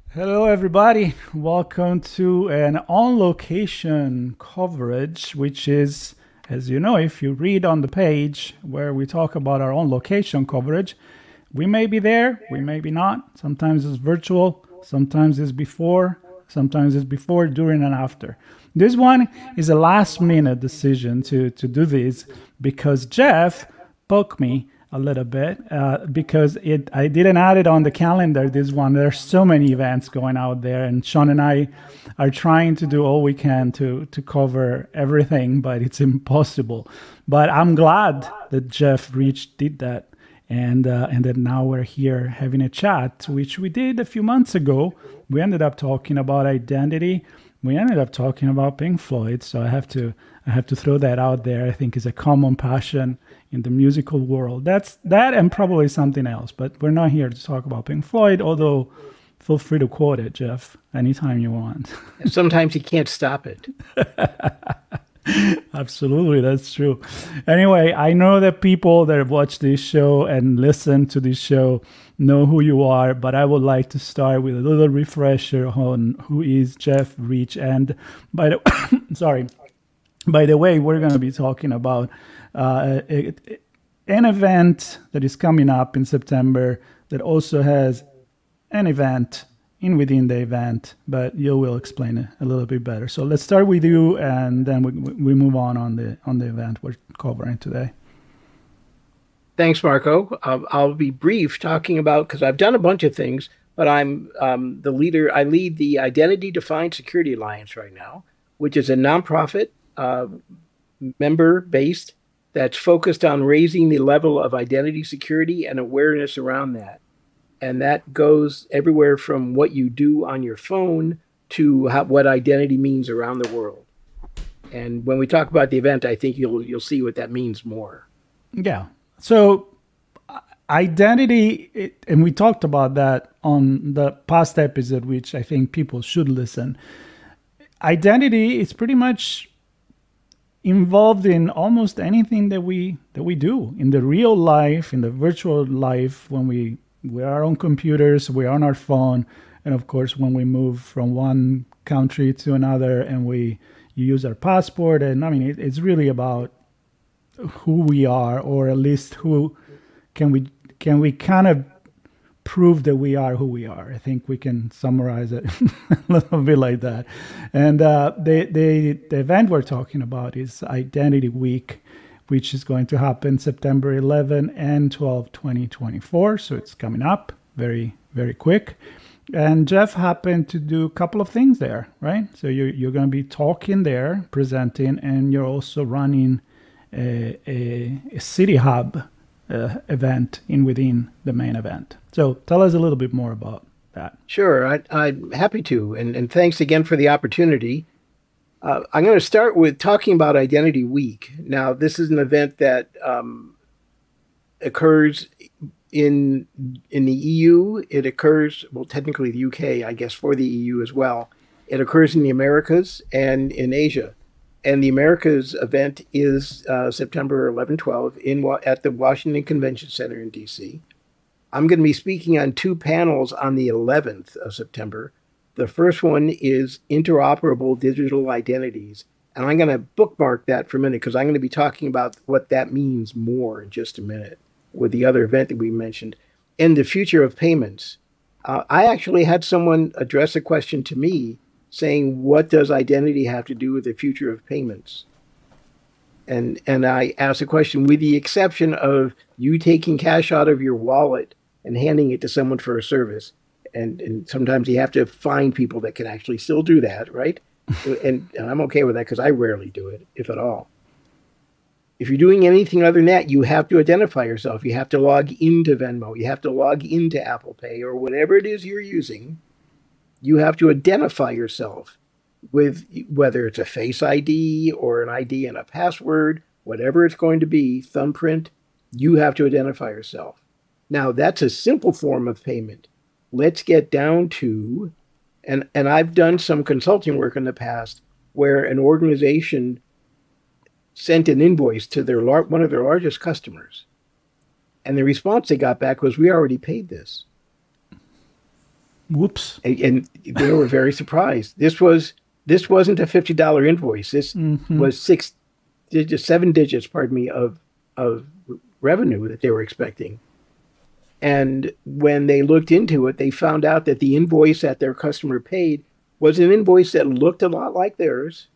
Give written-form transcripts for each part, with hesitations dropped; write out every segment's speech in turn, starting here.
Hello, everybody. Welcome to an on-location coverage, which is, as you know, if you read on the page where we talk about our on-location coverage, we may be there, we may be not. Sometimes it's virtual, sometimes it's before, during, and after. This one is a last-minute decision to do this because Jeff booked me a little bit because I didn't add it on the calendar, this one. There's so many events going out there, and Sean and I are trying to do all we can to cover everything, but it's impossible. But I'm glad that Jeff did that, and that now we're here having a chat, which we did a few months ago. We ended up talking about identity. We ended up talking about Pink Floyd, so I have to throw that out there. I think is a common passion in the musical world. That's that and probably something else, but we're not here to talk about Pink Floyd, although feel free to quote it, Jeff, anytime you want. Sometimes you can't stop it. Absolutely, that's true. Anyway, I know that people that watch this show and listen to this show know who you are, but I would like to start with a little refresher on who is Jeff Reach. And by the way, we're going to be talking about an event that is coming up in September that also has an event within the event, but you will explain it a little bit better. So let's start with you, and then we move on the event we're covering today. Thanks, Marco. I'll be brief talking about, because I've done a bunch of things, but I'm the leader. I lead the Identity Defined Security Alliance right now, which is a nonprofit, member-based, that's focused on raising the level of identity security and awareness around that. And that goes everywhere from what you do on your phone to what identity means around the world. And when we talk about the event, I think you'll see what that means more. Yeah. So identity, and we talked about that on the past episode, which I think people should listen. Identity is pretty much involved in almost anything that we do in the real life, in the virtual life, when we are on computers, we're on our phone, and of course when we move from one country to another and we use our passport. And I mean, it's really about who we are, or at least who can we kind of prove that we are who we are. I think we can summarize it a little bit like that. And the event we're talking about is Identity Week, which is going to happen September 11 and 12, 2024. So it's coming up very, very quick. And Jeff happened to do a couple of things there, right? So you're going to be talking there, presenting, and you're also running a SIDI HUB event within the main event. So tell us a little bit more about that. Sure, I'm happy to. And thanks again for the opportunity. I'm going to start with talking about Identity Week. Now, this is an event that occurs in the EU. It occurs, well, technically the UK, I guess, for the EU as well. It occurs in the Americas and in Asia. And the Americas event is September 11, 12 at the Washington Convention Center in DC. I'm going to be speaking on two panels on the 11th of September. The first one is Interoperable Digital Identities. And I'm going to bookmark that for a minute because I'm going to be talking about what that means more in just a minute with the other event that we mentioned. And the future of payments. I actually had someone address a question to me saying, what does identity have to do with the future of payments? And I asked a question, with the exception of you taking cash out of your wallet and handing it to someone for a service. And sometimes you have to find people that can actually still do that, right? and I'm okay with that because I rarely do it, if at all. If you're doing anything other than that, you have to identify yourself. You have to log into Venmo. You have to log into Apple Pay or whatever it is you're using. You have to identify yourself with whether it's a Face ID or an ID and a password, whatever it's going to be, thumbprint, you have to identify yourself. Now, that's a simple form of payment. Let's get down to, and I've done some consulting work in the past where an organization sent an invoice to one of their largest customers. And the response they got back was, we already paid this. Whoops. And they were very surprised. This wasn't a $50 invoice. This was 7 digits, pardon me, of revenue that they were expecting. And when they looked into it, they found out that the invoice that their customer paid was an invoice that looked a lot like theirs.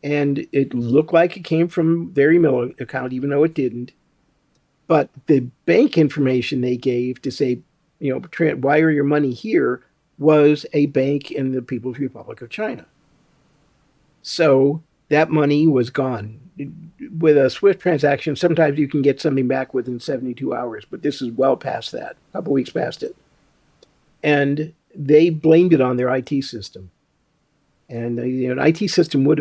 And it looked like it came from their email account, even though it didn't. But the bank information they gave to say, wire your money here, was a bank in the People's Republic of China. So that money was gone. With a SWIFT transaction, sometimes you can get something back within 72 hours, but this is well past that, a couple weeks past it. And they blamed it on their IT system. And an IT system would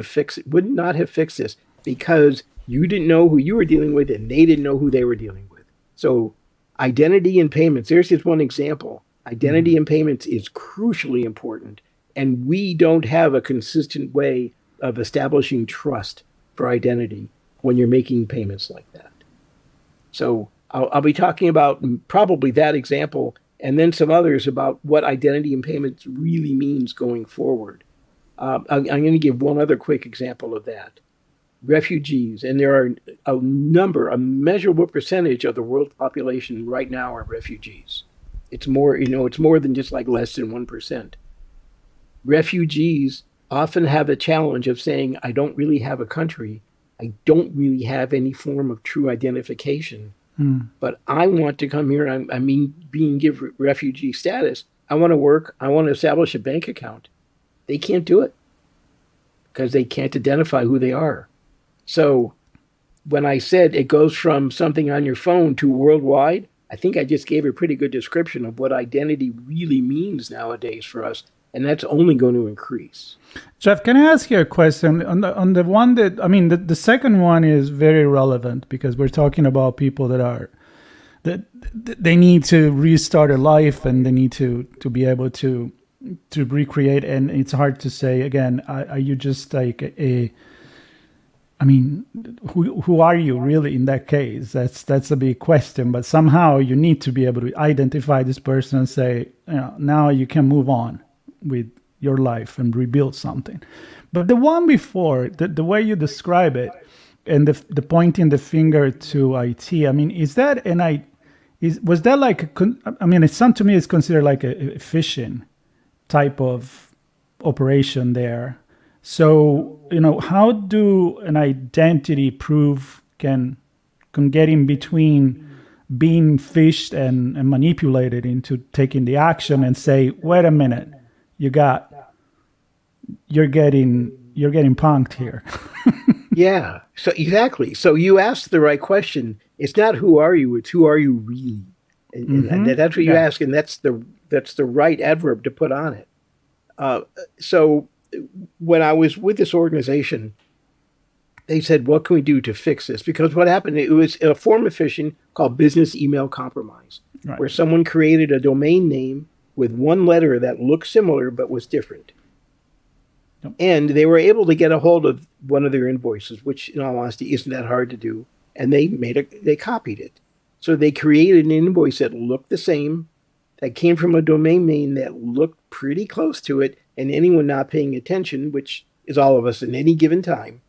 not have fixed this because you didn't know who you were dealing with and they didn't know who they were dealing with. So identity and payments, there's just one example. Identity and payments is crucially important. And we don't have a consistent way of establishing trust for identity when you're making payments like that. So I'll be talking about probably that example and then some others about what identity and payments really means going forward. I'm going to give one other quick example of that. Refugees, and there are a measurable percentage of the world population right now are refugees. It's more, it's more than just like less than 1%. Refugees often have a challenge of saying, I don't really have a country. I don't really have any form of true identification. But I want to come here. Being given refugee status. I want to work. I want to establish a bank account. They can't do it because they can't identify who they are. So when I said it goes from something on your phone to worldwide, I think I just gave a pretty good description of what identity really means nowadays for us. And that's only going to increase. Jeff, can I ask you a question? On the one that, the second one is very relevant because we're talking about people that they need to restart a life and they need to be able to recreate. And it's hard to say, again, are you just like who are you really in that case? That's a big question. But somehow you need to be able to identify this person and say, now you can move on with your life and rebuild something. But the one before, the way you describe it, and the pointing the finger to IT, is that was that like it sounds to me it's considered like a phishing type of operation there. So how do an identity proof can get in between being phished and manipulated into taking the action and say, wait a minute, you're getting punked here. Yeah. So exactly. So you asked the right question. It's not who are you, it's who are you really. And that's what you ask, and that's the right adverb to put on it. So when I was with this organization, they said, what can we do to fix this? Because what happened, it was a form of phishing called business email compromise, where someone created a domain name with one letter that looked similar but was different. Yep. And they were able to get a hold of one of their invoices, which in all honesty isn't that hard to do. And they copied it. So they created an invoice that looked the same, that came from a domain name that looked pretty close to it. And anyone not paying attention, which is all of us at any given time,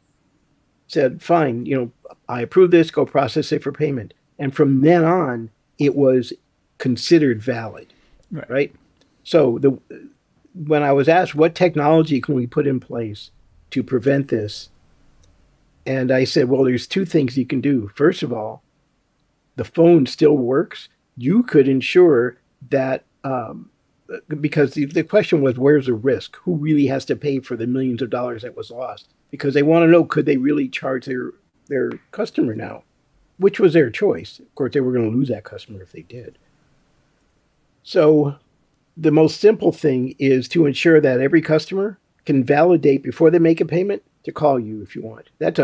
said, fine, I approve this, go process it for payment. And from then on, it was considered valid. Right? So when I was asked what technology can we put in place to prevent this, and I said, well, there's two things you can do. First of all, the phone still works. You could ensure that, because the question was, where's the risk? Who really has to pay for the millions of dollars that was lost? Because they want to know, could they really charge their customer now? Which was their choice. Of course, they were going to lose that customer if they did. So the most simple thing is to ensure that every customer can validate before they make a payment to call you if you want. That's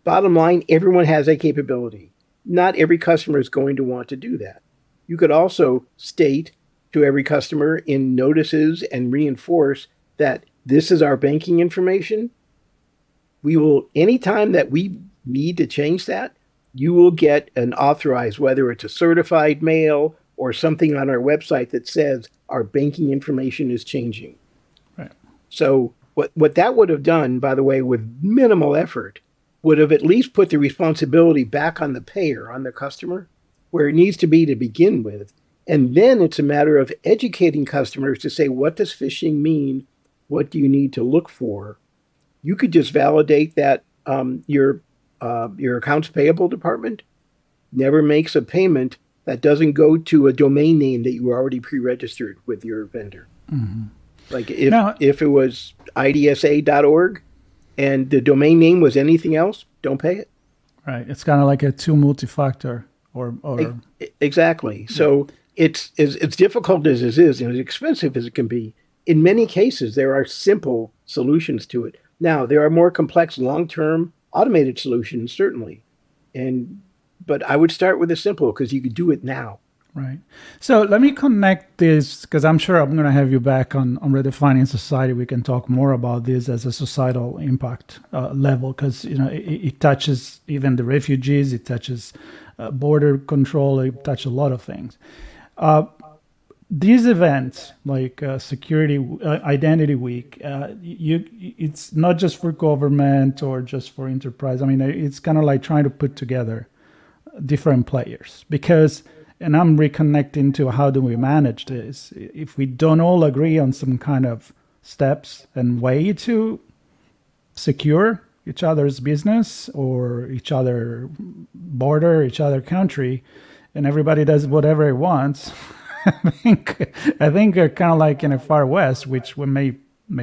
bottom line, everyone has that capability. Not every customer is going to want to do that. You could also state to every customer in notices and reinforce that this is our banking information. We will, anytime that we need to change that, you will get an authorized, whether it's a certified mail or something on our website that says our banking information is changing. Right. So what that would have done, by the way, with minimal effort, would have at least put the responsibility back on the payer, on the customer, where it needs to be to begin with. And then it's a matter of educating customers to say, what does phishing mean? What do you need to look for? You could just validate that your accounts payable department never makes a payment that doesn't go to a domain name that you already pre-registered with your vendor. Mm-hmm. Like if it was IDSA.org and the domain name was anything else, don't pay it. Right. It's kind of like a two multi-factor or Exactly. Yeah. So it's as difficult as it is and as expensive as it can be. In many cases, there are simple solutions to it. Now, there are more complex long-term automated solutions, certainly. But I would start with the simple because you could do it now. Right. So let me connect this, because I'm sure I'm going to have you back on Redefining Society. We can talk more about this as a societal impact level, because it touches even the refugees, it touches border control, it touches a lot of things. These events like Identity Week, it's not just for government or just for enterprise. I mean, it's kind of like trying to put together different players, because, and I'm reconnecting to how do we manage this? If we don't all agree on some kind of steps and way to secure each other's business or each other border, each other country, and everybody does whatever it wants, I think kind of like in a Far West, which may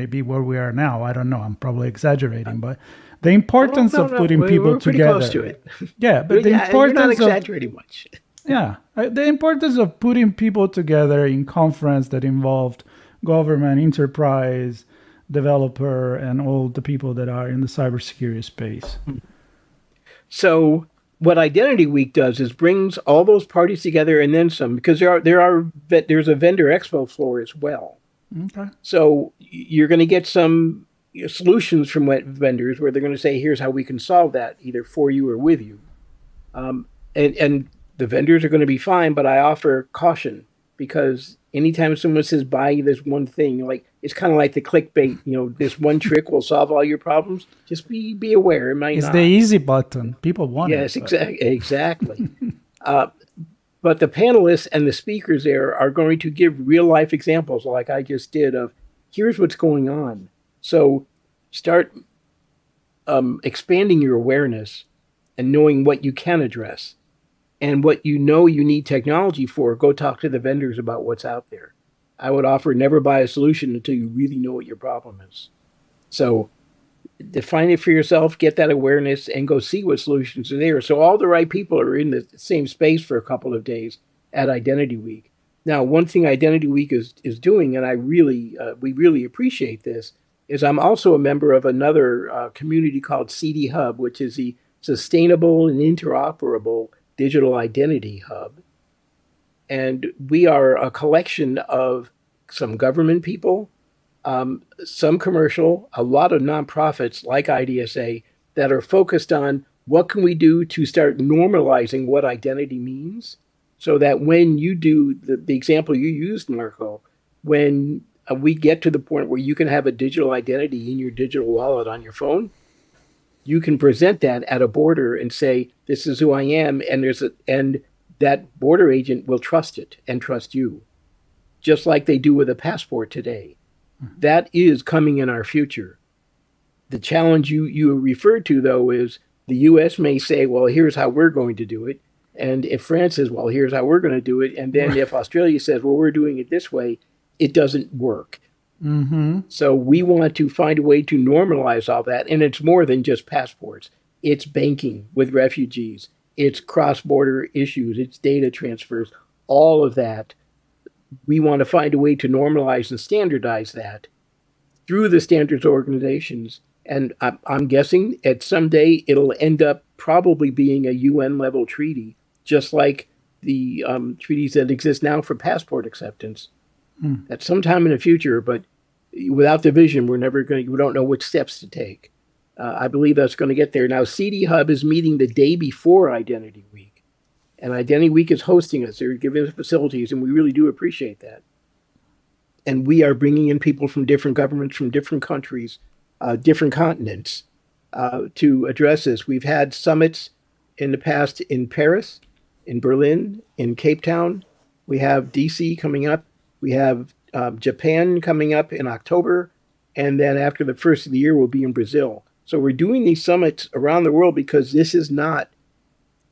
be where we are now. I don't know. I'm probably exaggerating, but the importance of putting people we're pretty together. Close to it. Yeah, but the importance you're not exaggerating much. Yeah, the importance of putting people together in conference that involved government, enterprise, developer, and all the people that are in the cybersecurity space. So what Identity Week does is brings all those parties together and then some, because there's a vendor expo floor as well. Okay. So you're going to get some solutions from vendors where they're going to say, here's how we can solve that, either for you or with you. And the vendors are going to be fine, but I offer caution, because anytime someone says buy this one thing, like it's kind of like the clickbait, this one trick will solve all your problems. Just be aware, it might not. It's the easy button. People want it. Yes, exactly. But the panelists and the speakers there are going to give real life examples, like I just did, of here's what's going on. So start expanding your awareness and knowing what you can address. And what you need technology for, go talk to the vendors about what's out there. I would offer never buy a solution until you really know what your problem is. So define it for yourself, get that awareness, and go see what solutions are there. So all the right people are in the same space for a couple of days at Identity Week. Now, one thing Identity Week is doing, and we really appreciate this, is I'm also a member of another community called SIDI HUB, which is the Sustainable and Interoperable Digital Identity Hub. And we are a collection of some government people, some commercial, a lot of nonprofits like IDSA that are focused on what can we do to start normalizing what identity means, so that when you do the example you used, Marco, when we get to the point where you can have a digital identity in your digital wallet on your phone, you can present that at a border and say, this is who I am, and that border agent will trust it and trust you, just like they do with a passport today. Mm-hmm. That is coming in our future. The challenge you referred to, though, is the U.S. may say, well, here's how we're going to do it. And if France says, well, here's how we're going to do it. And then if Australia says, well, we're doing it this way, it doesn't work. Mm-hmm. So we want to find a way to normalize all that. And it's more than just passports. It's banking with refugees. It's cross-border issues. It's data transfers. All of that. We want to find a way to normalize and standardize that through the standards organizations. And I'm guessing at some day it'll end up probably being a UN-level treaty, just like the treaties that exist now for passport acceptance. At some time in the future, but without the vision, we don't know which steps to take. I believe that's going to get there. Now, SIDI HUB is meeting the day before Identity Week, and Identity Week is hosting us. They're giving us facilities, and we really do appreciate that. and we are bringing in people from different governments, from different countries, different continents, to address this. We've had summits in the past in Paris, in Berlin, in Cape Town. We have DC coming up. We have Japan coming up in October. And then after the first of the year, we'll be in Brazil. So we're doing these summits around the world because this is not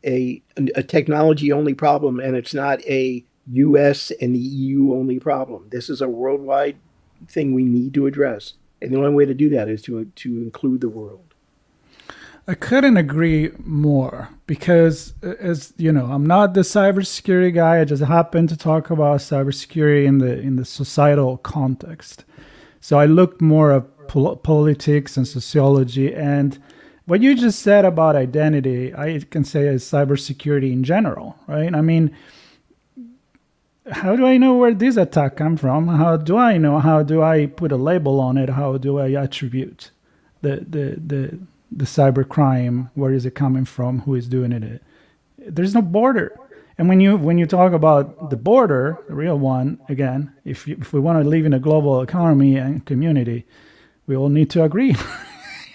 a technology-only problem, and it's not a U.S. and the EU only problem. This is a worldwide thing we need to address. And the only way to do that is to include the world. I couldn't agree more because, as you know, I'm not the cybersecurity guy. I just happen to talk about cybersecurity in the societal context. So I looked more at politics and sociology, and what you just said about identity, I can say is cybersecurity in general, right? I mean, how do I know where this attack come from? How do I know? How do I put a label on it? How do I attribute the cybercrime? Where is it coming from? Who is doing it? There's no border. And when you talk about the border, the real one, again, if we want to live in a global economy and community, we all need to agree.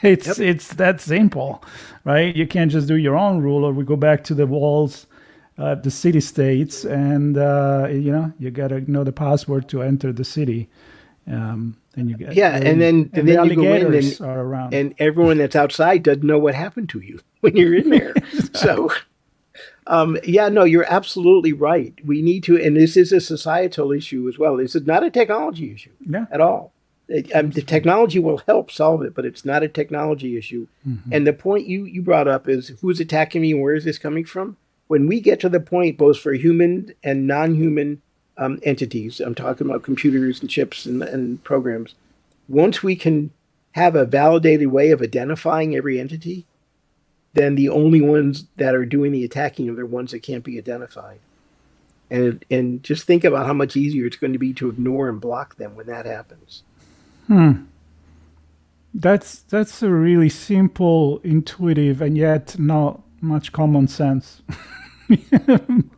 It's that simple, right? You can't just do your own rule, or we go back to the walls, the city states, and you got to know the password to enter the city. And you get and then you go in are around, and everyone that's outside doesn't know what happened to you when you're in there. So. You're absolutely right. We need to, and this is a societal issue as well. This is not a technology issue at all. The technology will help solve it, but it's not a technology issue. Mm-hmm. And the point you brought up is who's attacking me and where is this coming from? When we get to the point, both for human and non-human entities, I'm talking about computers and chips and programs, once we can have a validated way of identifying every entity, then the only ones that are doing the attacking are the ones that can't be identified. And just think about how much easier it's going to be to ignore and block them when that happens. That's a really simple, intuitive, and yet not much common sense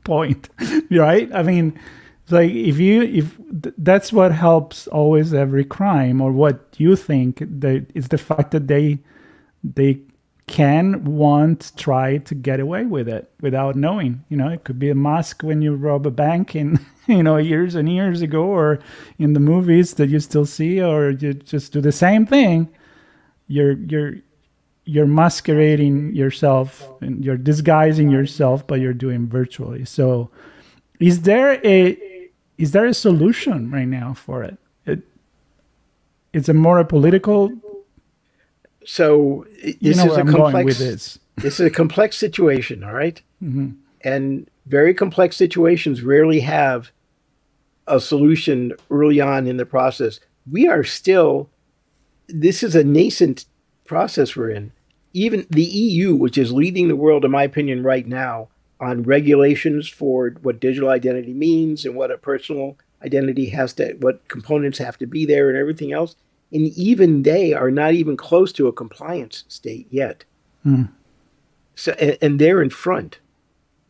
point, right? I mean, it's like if that's what helps always every crime, or what you think is the fact that they try to get away with it without knowing. It could be a mask when you rob a bank in years and years ago, or in the movies that you still see, or you just do the same thing. You're masquerading yourself and you're disguising yourself, but you're doing virtually. So is there a solution right now for it? It's a more political. So this is a complex. This is a complex situation, all right? Mm-hmm. And very complex situations rarely have a solution early on in the process. This is a nascent process we're in. Even the EU, which is leading the world, in my opinion, right now, on regulations for what digital identity means and what a personal identity what components have to be there and everything else. And even they are not even close to a compliance state yet. So, and they're in front.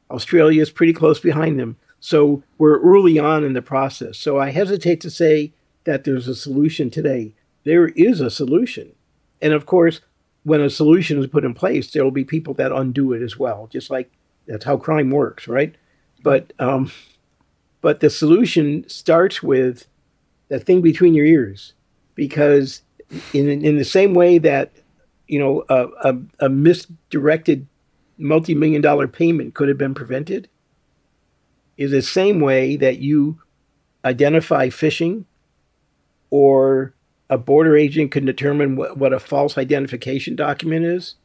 Australia is pretty close behind them. So we're early on in the process. So I hesitate to say that there's a solution today. There is a solution. And of course, when a solution is put in place, there will be people that undo it as well. Just like that's how crime works, right? But the solution starts with that thing between your ears. Because in the same way that, a misdirected multi-million-dollar payment could have been prevented, is the same way that you identify phishing, or a border agent can determine what a false identification document is.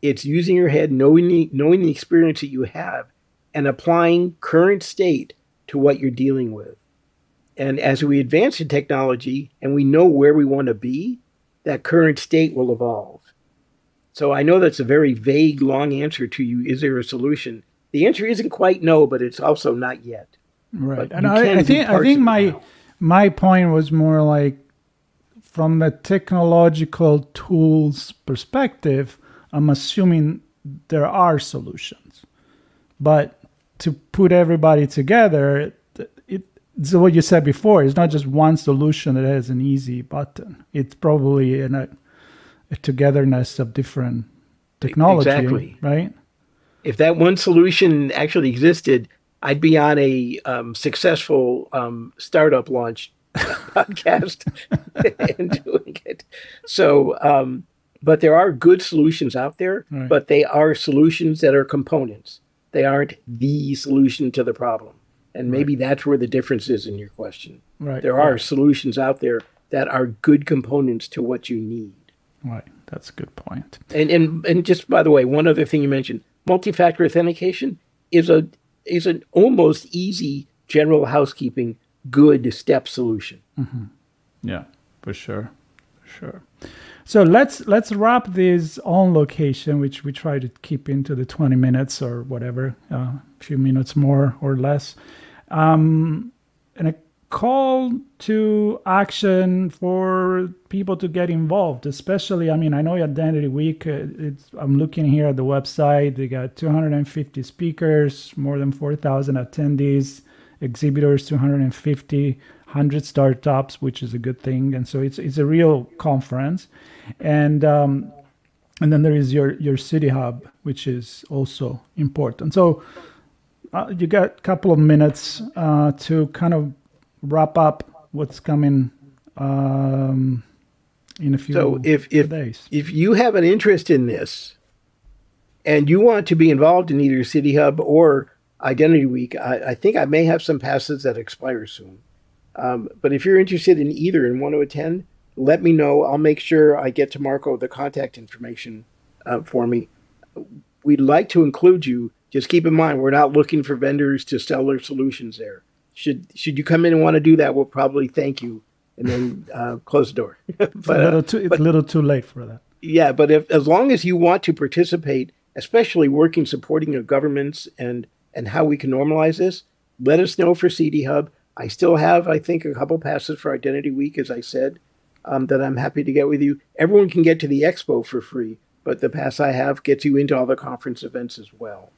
It's using your head, knowing the experience that you have, and applying current state to what you're dealing with. And as we advance in technology and we know where we want to be, that current state will evolve. So I know that's a very vague, long answer to you. Is there a solution? The answer isn't quite no, but it's also not yet. Right. And I think my point was more like, from a technological tools perspective, I'm assuming there are solutions. But to put everybody together, so what you said before, it's not just one solution that has an easy button. It's probably a togetherness of different technology, exactly. right? If that one solution actually existed, I'd be on a successful startup launch podcast and doing it. So, but there are good solutions out there, Right. but they are solutions that are components. They aren't the solution to the problem. And maybe that's where the difference is in your question. Right. There are solutions out there that are good components to what you need. Right. That's a good point. And just by the way, one other thing you mentioned, multi-factor authentication is an almost easy general housekeeping good step solution. Mm-hmm. Yeah, for sure. So let's wrap this on location, which we try to keep into the 20 minutes or whatever, a few minutes more or less. And a call to action for people to get involved, especially, I mean, I know Identity Week, I'm looking here at the website, they got 250 speakers, more than 4,000 attendees, exhibitors, 250, 100 startups, which is a good thing. And so it's a real conference. And then there is your SIDI Hub, which is also important. So you got a couple of minutes to kind of wrap up what's coming in a few days. If you have an interest in this and you want to be involved in either SIDI Hub or Identity Week, I think I may have some passes that expire soon. But if you're interested in either and want to attend, let me know. I'll make sure I get to Marco the contact information for me. We'd like to include you. Just keep in mind, we're not looking for vendors to sell their solutions there. Should you come in and want to do that, we'll probably thank you and then close the door. It's a little too late for that. Yeah, but as long as you want to participate, especially working, supporting your governments and how we can normalize this, let us know for SIDI Hub. I still have, I think, a couple passes for Identity Week, as I said, that I'm happy to get with you. Everyone can get to the expo for free, but the pass I have gets you into all the conference events as well.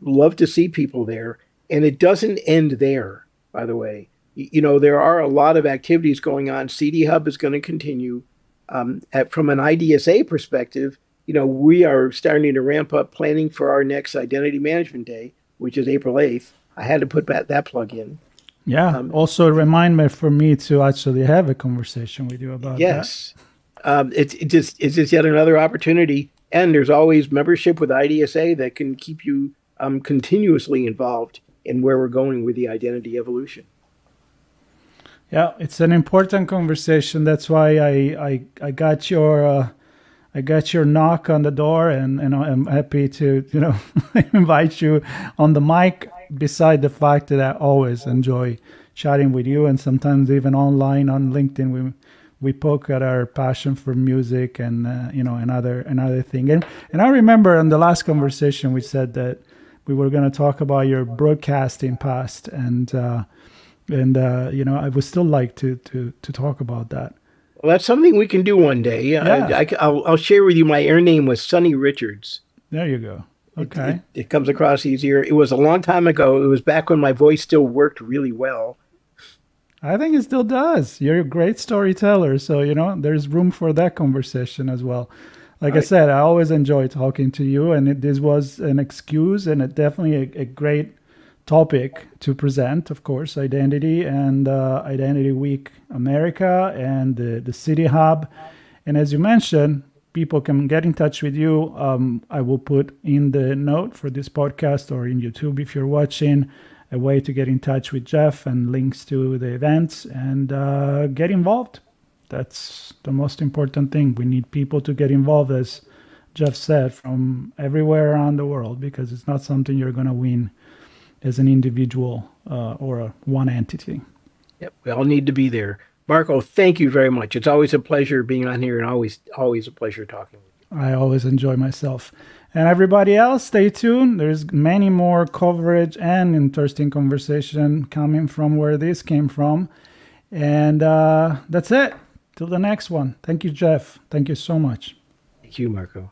Love to see people there. And it doesn't end there, by the way. You know, there are a lot of activities going on. SIDI Hub is going to continue. From an IDSA perspective, you know, we are starting to ramp up planning for our next Identity Management Day, which is April 8th. I had to put that plug in. Yeah. Also a reminder for me to actually have a conversation with you about that. Yes. It's just yet another opportunity. And there's always membership with IDSA that can keep you continuously involved in where we're going with the identity evolution. Yeah, it's an important conversation. That's why I got your knock on the door, and I'm happy to invite you on the mic. Beside the fact that I always enjoy chatting with you, and sometimes even online on LinkedIn, we poke at our passion for music and another thing. And I remember in the last conversation we said that we were going to talk about your broadcasting past, and I would still like to talk about that. Well, that's something we can do one day. Yeah. I'll share with you. My air name was Sonny Richards. There you go. Okay. It comes across easier. It was a long time ago. It was back when my voice still worked really well. I think it still does. You're a great storyteller, so there's room for that conversation as well. Like I said, I always enjoy talking to you, and this was an excuse and definitely a great topic to present. Of course, identity and Identity Week America and the SIDI Hub, and as you mentioned, people can get in touch with you. I will put in the note for this podcast or in YouTube if you're watching a way to get in touch with Jeff and links to the events and get involved. That's the most important thing. We need people to get involved, as Jeff said, from everywhere around the world, because it's not something you're going to win as an individual or one entity. Yep, we all need to be there. Marco, thank you very much. It's always a pleasure being on here and always a pleasure talking with you. I always enjoy myself. And everybody else, stay tuned. There's many more coverage and interesting conversation coming from where this came from. And that's it. Till the next one. Thank you, Jeff. Thank you so much. Thank you, Marco.